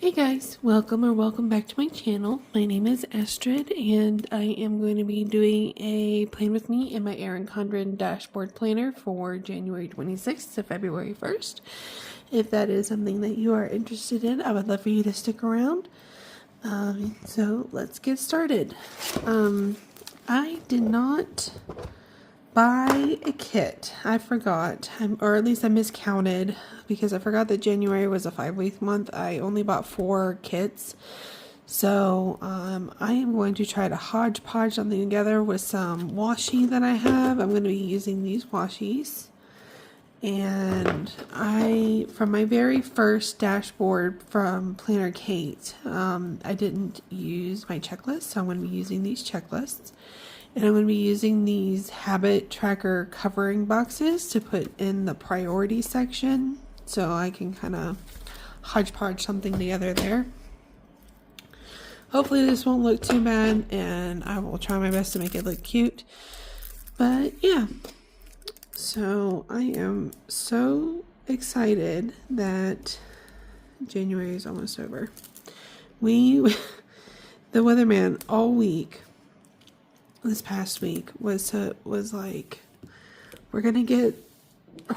Hey guys, welcome back to my channel. My name is Astrid and I am going to be doing a plan with me in my Erin Condren Dashboard planner for January 26th to February 1st. If that is something that you are interested in, I would love for you to stick around. So let's get started. I did not buy a kit. I forgot, or at least I miscounted because I forgot that January was a 5-week month. I only bought 4 kits. So I am going to try to hodgepodge something together with some washi that I have. I'm going to be using these washies. And from my very first dashboard from Planner Kate, I didn't use my checklist, so I'm going to be using these checklists. And I'm going to be using these habit tracker covering boxes to put in the priority section, so I can kind of hodgepodge something together there. Hopefully this won't look too bad, and I will try my best to make it look cute. But yeah. So I am so excited that January is almost over. The weatherman all week, this past week, was like, we're gonna get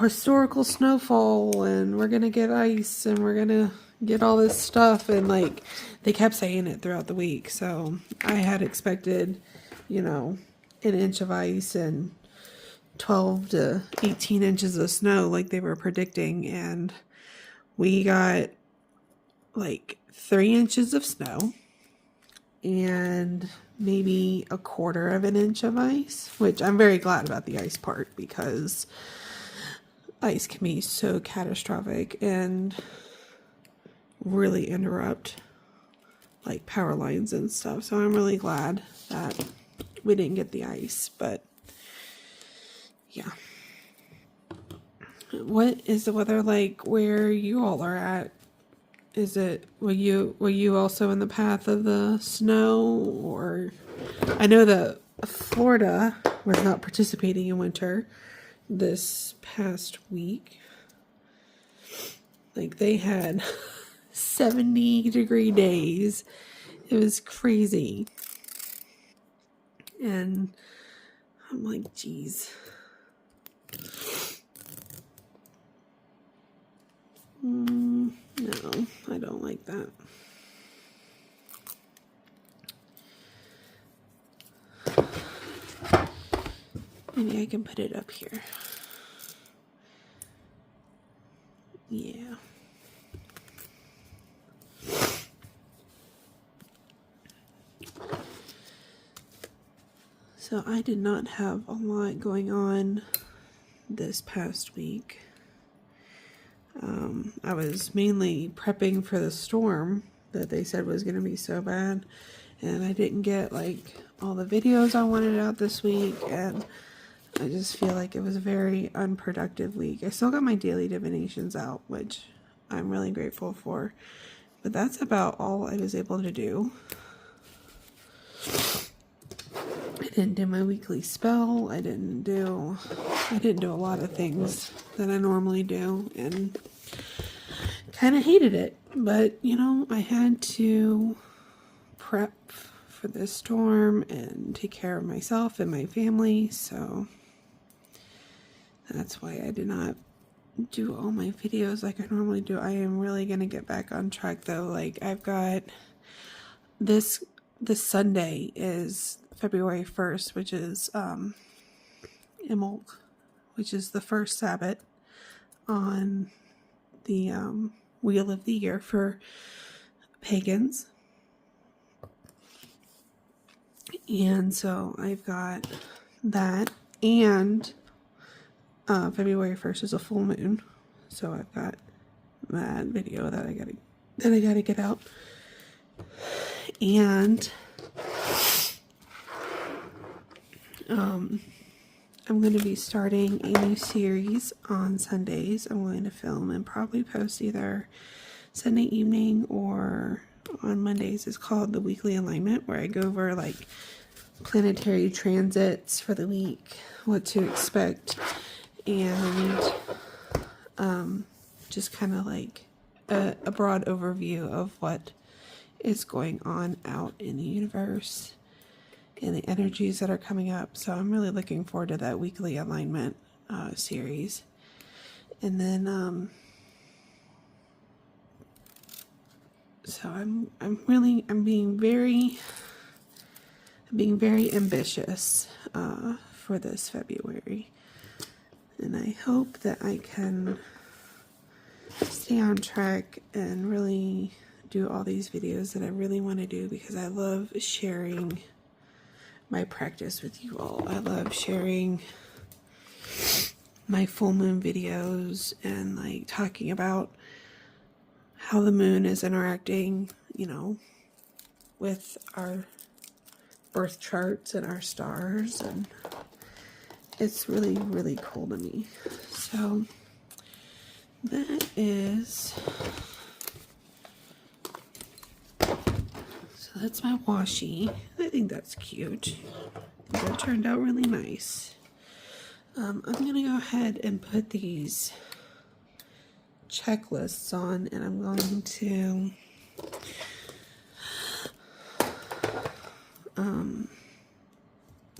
historical snowfall and we're gonna get ice and we're gonna get all this stuff, and like they kept saying it throughout the week. So I had expected, an inch of ice and 12 to 18 inches of snow like they were predicting, and we got like 3 inches of snow and maybe 1/4 of an inch of ice, which I'm very glad about the ice part because ice can be so catastrophic and really interrupt like power lines and stuff. So I'm really glad that we didn't get the ice. But yeah. What is the weather like where you all are at? Were you also in the path of the snow? Or I know that Florida was not participating in winter this past week. Like they had 70-degree days. It was crazy. And I'm like, geez. No, I don't like that. Maybe I can put it up here. Yeah. So I did not have a lot going on this past week. I was mainly prepping for the storm that they said was going to be so bad, and I didn't get like all the videos I wanted out this week, and I just feel like it was a very unproductive week. I still got my daily divinations out, which I'm really grateful for, but that's about all I was able to do. I didn't do my weekly spell. I didn't do a lot of things that I normally do, and kind of hated it. But I had to prep for this storm and take care of myself and my family, so that's why I did not do all my videos like I normally do. I am really gonna get back on track though. Like I've got this Sunday is February 1st, which is Imbolc, which is the first Sabbath on the Wheel of the Year for pagans. And so I've got that, and February 1st is a full moon, so I've got that video that I gotta get out. And I'm going to be starting a new series on Sundays. I'm going to film and probably post either Sunday evening or on Mondays. It's called The Weekly Alignment, where I go over like planetary transits for the week, what to expect, and just kind of like a broad overview of what is going on out in the universe and the energies that are coming up. So I'm really looking forward to that weekly alignment series. And then so I'm being very ambitious for this February, and I hope that I can stay on track and really do all these videos that I really want to do, because I love sharing my practice with you all. I love sharing my full moon videos and like talking about how the moon is interacting, you know, with our birth charts and our stars, and it's really, really cool to me. So that is, so that's my washi. I think that's cute. That turned out really nice. I'm gonna go ahead and put these checklists on, and I'm going to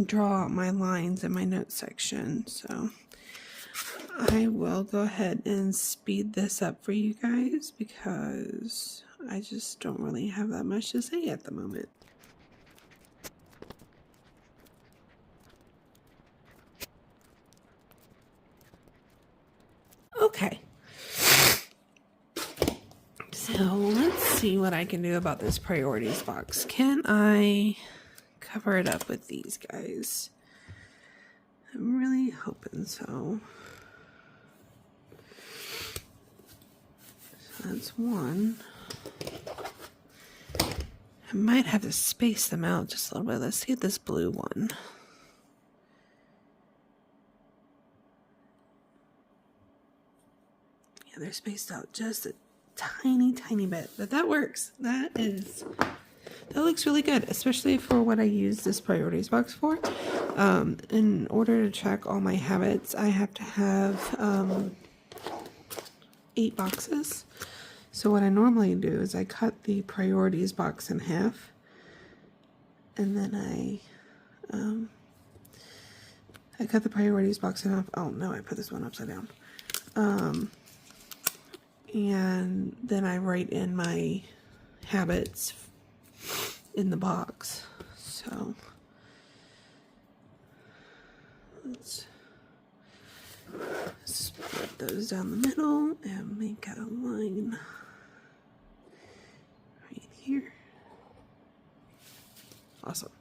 draw out my lines in my notes section. So I will go ahead and speed this up for you guys, because I just don't really have that much to say at the moment. Okay. So let's see what I can do about this priorities box. Can I cover it up with these guys? I'm really hoping so. So that's one. I might have to space them out just a little bit. Let's see this blue one. Yeah, they're spaced out just a tiny bit, but that works. That looks really good, especially for what I use this priorities box for. In order to track all my habits, I have to have 8 boxes. So what I normally do is I cut the priorities box in half, and then I cut the priorities box in half. Oh no, I put this one upside down. And then I write in my habits in the box. So let's split those down the middle and make a line right here. Awesome.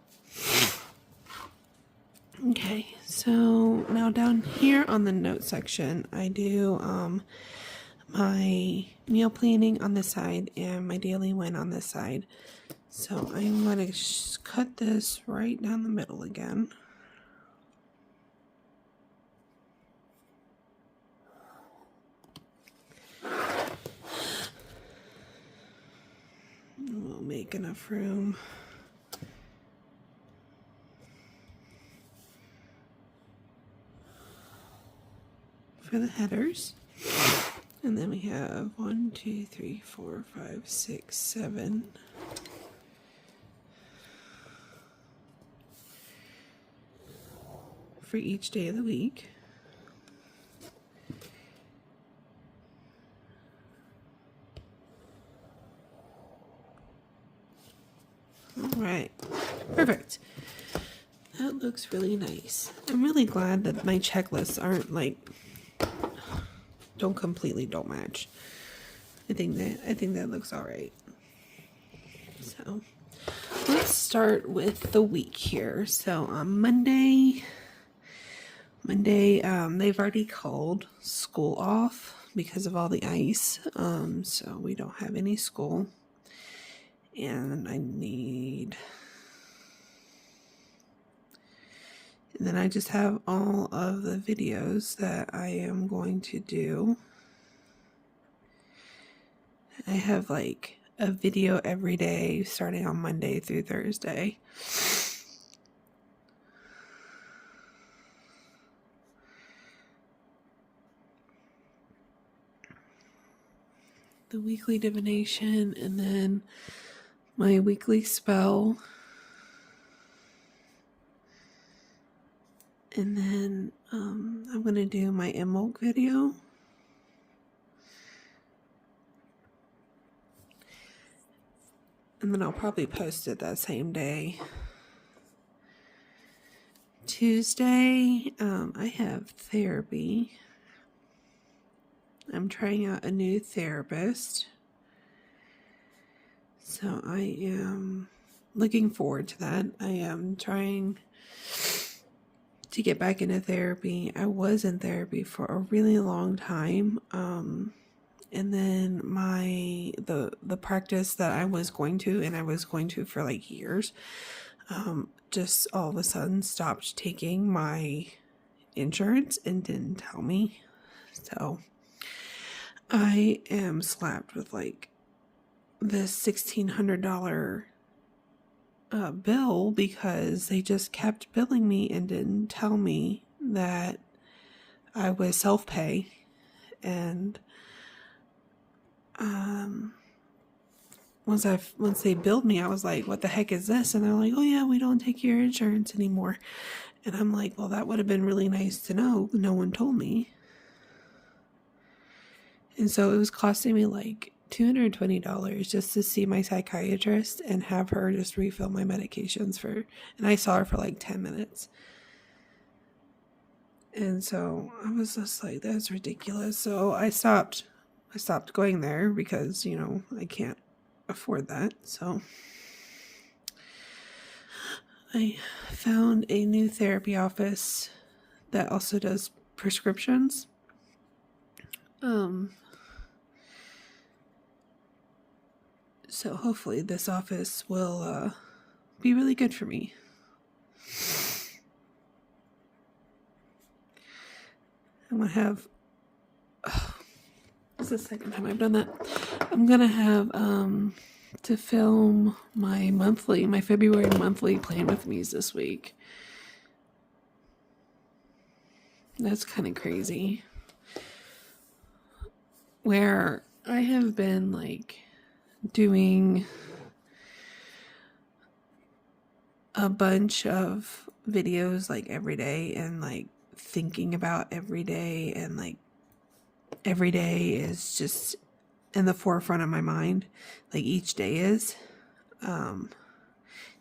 Okay, so now down here on the note section, I do my meal planning on this side and my daily win on this side. So I'm going to cut this right down the middle again. We'll make enough room for the headers. And then we have 1, 2, 3, 4, 5, 6, 7. For each day of the week. All right, perfect. That looks really nice. I'm really glad that my checklists aren't like don't match. I think that looks all right. So let's start with the week here. So on Monday, they've already called school off because of all the ice. So we don't have any school, and and then I just have all of the videos that I am going to do. I have like a video every day starting on Monday through Thursday. the weekly divination, and then my weekly spell. And then I'm going to do my Emerald video. And then I'll probably post it that same day. Tuesday, I have therapy. I'm trying out a new therapist. So I am looking forward to that. I am trying to get back into therapy. I was in therapy for a really long time. And then the practice that I was going to, and I was going to for like years, just all of a sudden stopped taking my insurance and didn't tell me. So I am slapped with like this $1,600 bill because they just kept billing me and didn't tell me that I was self-pay. And once they billed me, I was like, what the heck is this? And they're like, oh yeah, we don't take your insurance anymore. And I'm like, well, that would have been really nice to know. No one told me. And so it was costing me like $220 just to see my psychiatrist and have her just refill my medications and I saw her for like 10 minutes. And so I was just like, that's ridiculous. So I stopped going there because, I can't afford that. So I found a new therapy office that also does prescriptions. So hopefully this office will be really good for me. I'm going to have... this is the second time I've done that. I'm going to have to film my February monthly Plan With Me's this week. That's kind of crazy. Where I have been like doing a bunch of videos like every day and like thinking about every day, and like every day is just in the forefront of my mind, like each day is.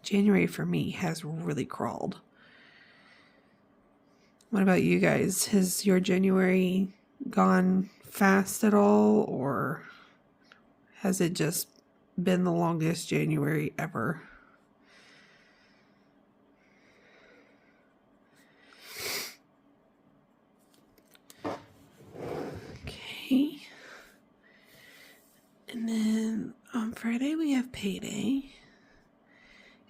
January for me has really crawled. What about you guys? Has your January gone fast at all, or has it just been the longest January ever? Okay. And then on Friday we have payday.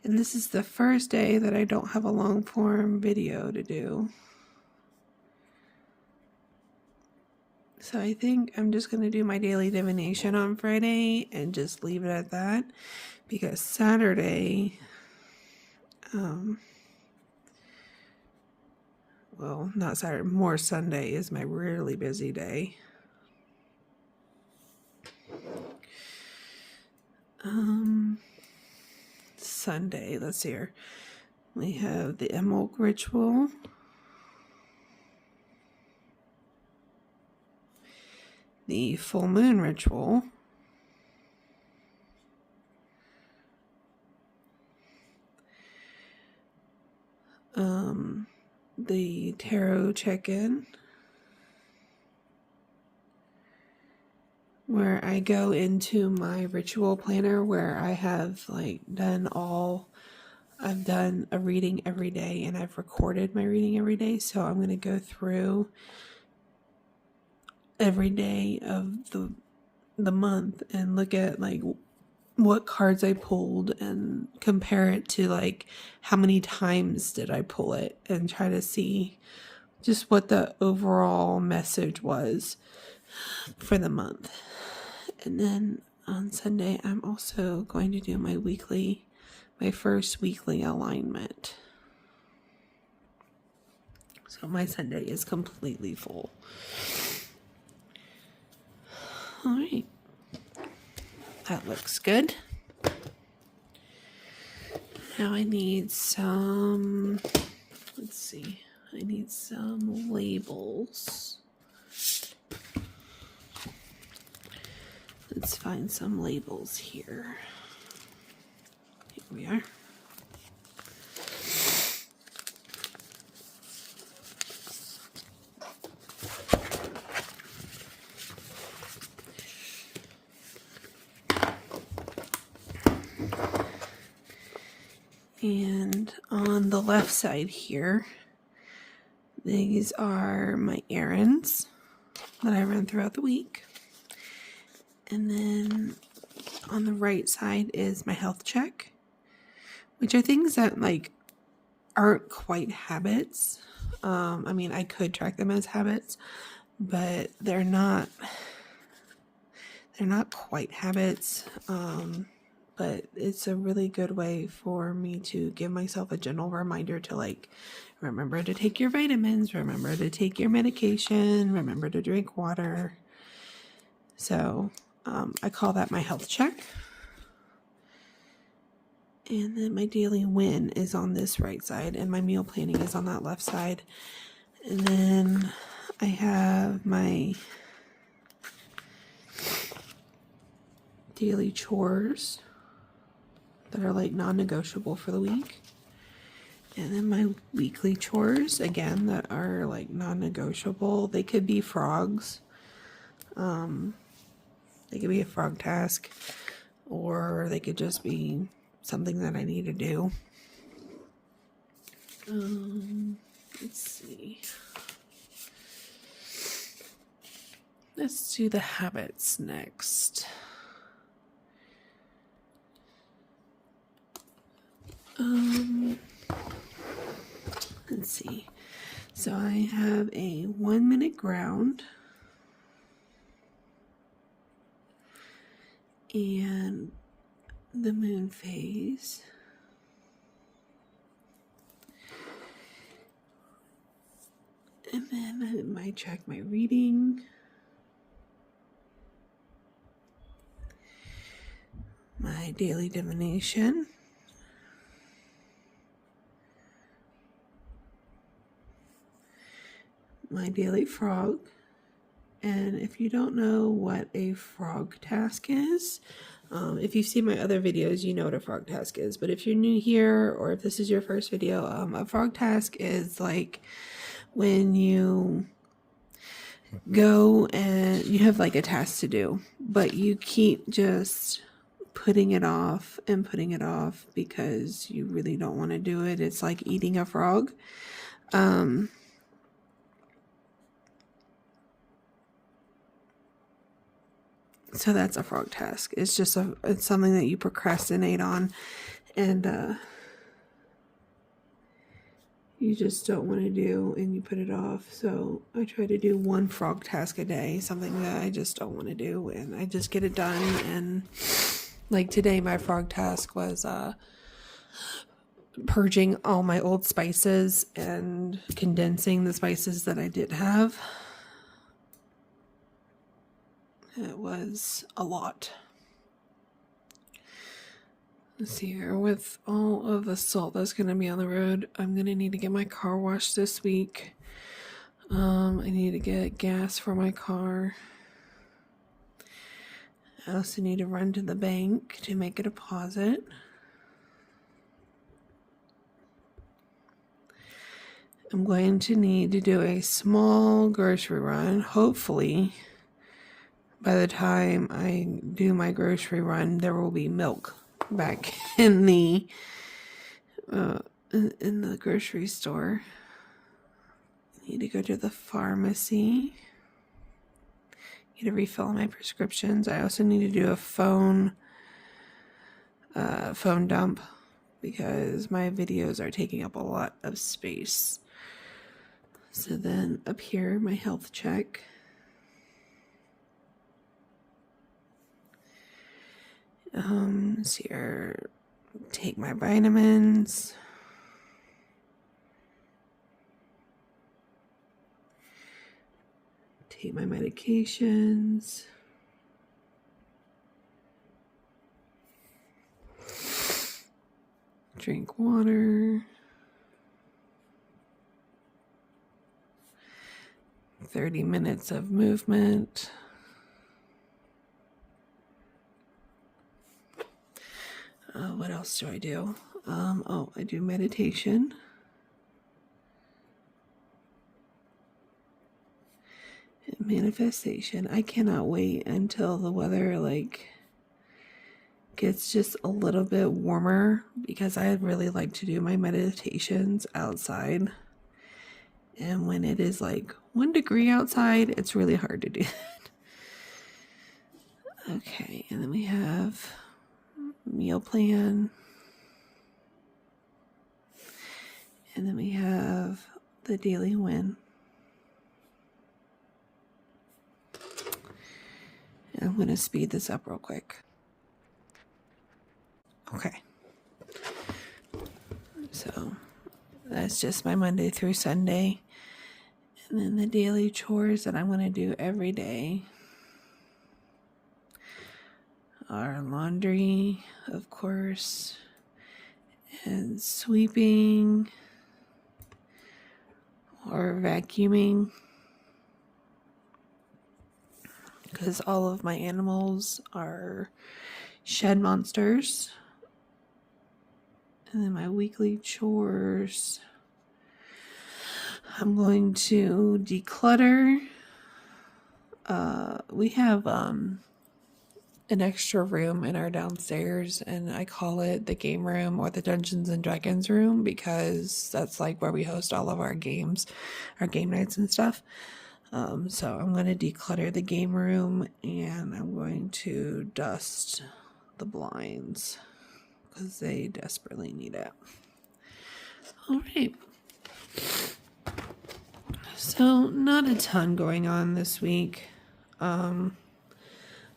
And this is the first day that I don't have a long form video to do. So I think I'm just going to do my daily divination on Friday and just leave it at that. Because Saturday, well, not Saturday, more Sunday is my really busy day. Sunday, let's see here. We have the Emerald ritual. The full moon ritual. The tarot check-in, where I go into my ritual planner where I have like I've done a reading every day and I've recorded my reading every day. So I'm going to go through every day of the month and look at like what cards I pulled and compare it to like how many times did I pull it, and try to see just what the overall message was for the month. And then on Sunday, I'm also going to do my first weekly alignment. So my Sunday is completely full. All right. That looks good. Now I need some, let's see, I need some labels. Let's find some labels here. Here we are. And on the left side here, these are my errands that I run throughout the week. And then on the right side is my health check, which are things that like aren't quite habits. I mean, I could track them as habits, but they're not quite habits. But it's a really good way for me to give myself a gentle reminder to like, remember to take your vitamins, remember to take your medication, remember to drink water. So I call that my health check. And then my daily win is on this right side, and my meal planning is on that left side. And then I have my daily chores that are like non-negotiable for the week. And then my weekly chores, again, that are like non-negotiable. They could be frogs. They could be a frog task, or they could just be something that I need to do. Let's see. Let's do the habits next. Let's see. So I have a 1 minute ground and the moon phase. And then I might check my reading. My daily divination. My daily frog. And if you don't know what a frog task is, if you've seen my other videos, you know what a frog task is. But if you're new here, or if this is your first video, a frog task is like when you go and you have like a task to do, but you keep just putting it off and putting it off because you really don't want to do it. It's like eating a frog. So that's a frog task. It's just it's something that you procrastinate on, and you just don't want to do, and you put it off. So I try to do one frog task a day, something that I just don't want to do, and I just get it done. And like today, my frog task was purging all my old spices and condensing the spices that I did have. It was a lot. Let's see here. With all of the salt that's going to be on the road, I'm going to need to get my car washed this week. I need to get gas for my car. I also need to run to the bank to make a deposit. I'm going to need to do a small grocery run. Hopefully, by the time I do my grocery run, there will be milk back in the grocery store. I need to go to the pharmacy. Need to refill my prescriptions. I also need to do a phone dump because my videos are taking up a lot of space. So then up here, my health check. So here, take my vitamins. Take my medications. Drink water. 30 minutes of movement. What else do I do? I do meditation. Manifestation. I cannot wait until the weather gets just a little bit warmer, because I really like to do my meditations outside. And when it is 1 degree outside, it's really hard to do that. Okay, and then we have meal plan. And then we have the daily win. And I'm going to speed this up real quick. Okay. So that's just my Monday through Sunday. And then the daily chores that I'm going to do every day are laundry, of course, and sweeping or vacuuming, because all of my animals are shed monsters. And then my weekly chores, I'm going to declutter. We have an extra room in our downstairs, and I call it the game room or the Dungeons and Dragons room, because that's where we host all of our games, our game nights and stuff. So I'm going to declutter the game room, and I'm going to dust the blinds, because they desperately need it. All right. So not a ton going on this week.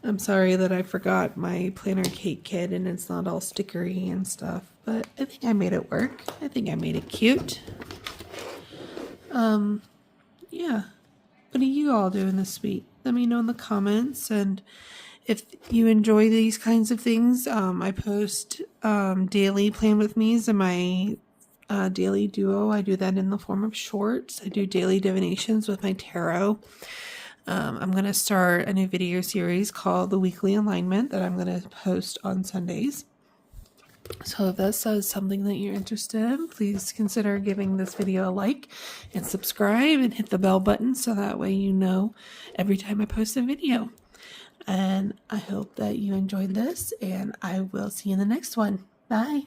I'm sorry that I forgot my planner cake kit and it's not all stickery and stuff, but I think I made it work. I think I made it cute. Yeah. What are you all doing this week? Let me know in the comments. And if you enjoy these kinds of things, I post daily plan with me's in my daily duo. I do that in the form of shorts. I do daily divinations with my tarot. I'm going to start a new video series called The Weekly Alignment that I'm going to post on Sundays. So if this is something that you're interested in, please consider giving this video a like and subscribe and hit the bell button, so that way you know every time I post a video. And I hope that you enjoyed this, and I will see you in the next one. Bye.